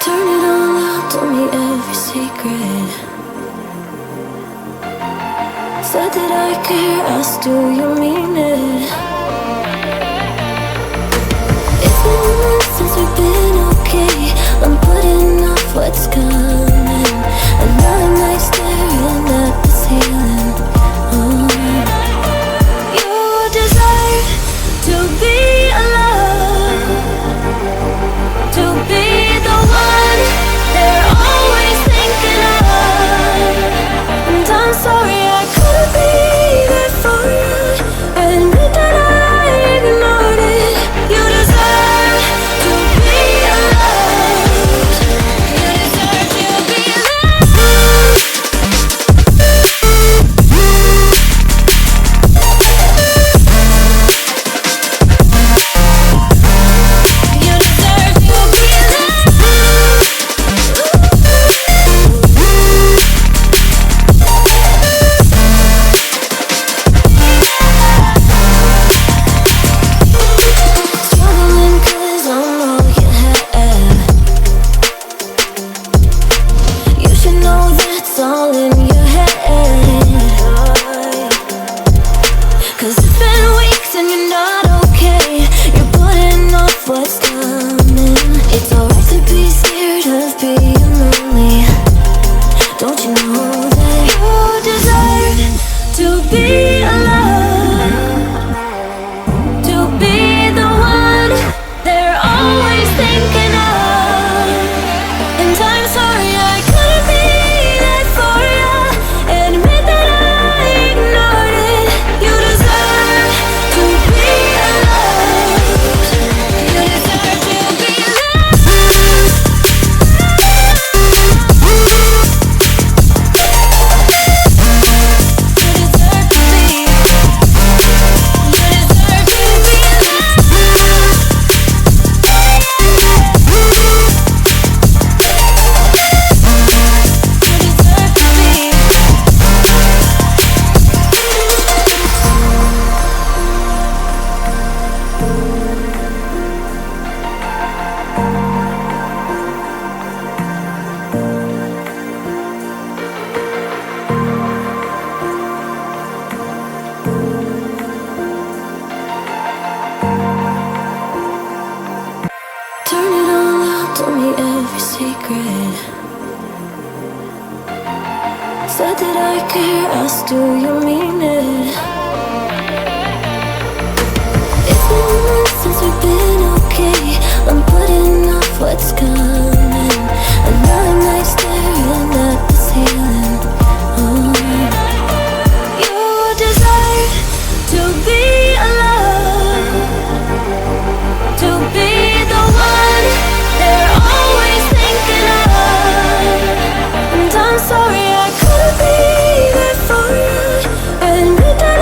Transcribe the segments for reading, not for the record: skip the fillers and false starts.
Turn it all out, told me every secret. Said that I care, asked do you mean it? It's been months since we've been okay. I'm putting off what's coming. Another night staring at the ceiling. You deserve to be alone, to be the one they're always thinking of. And I'm sorry I couldn't be there for you. Admit that I ignored it. You deserve to be alone. You deserve to be alone. You deserve to be alone. Struggling 'cause I'm all you have. You should know that's all in your head. 'Cause it's been weeks and you're not okay. You're putting off what's coming. It's alright to be scared of being lonely. Don't you know that you deserve to be alone, to be the one they're always thinking of? And I'm sorry I couldn't be there for you. Admit that I ignored it. You deserve to be alone. You deserve to be alone. You deserve to be. You deserve to be alone. You deserve to be. Turn it all out, told me every secret. Said that I care, asked do you mean it? It's been months since we've been okay. I'm putting off what's coming. Another night staring at the ceiling. You deserve to be alone, to be the one they're always thinking of. And I'm sorry I couldn't be there for you. Admit that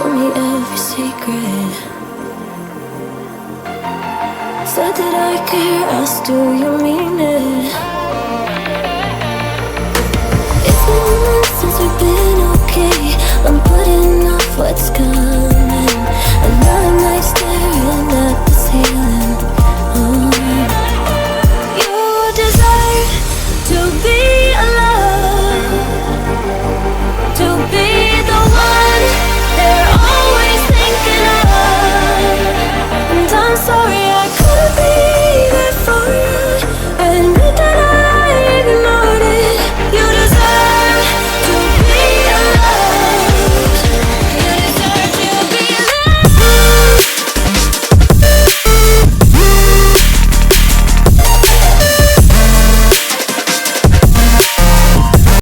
told me every secret. Said that I care, asked do you mean it? It's been months since we've been okay. I'm putting off what's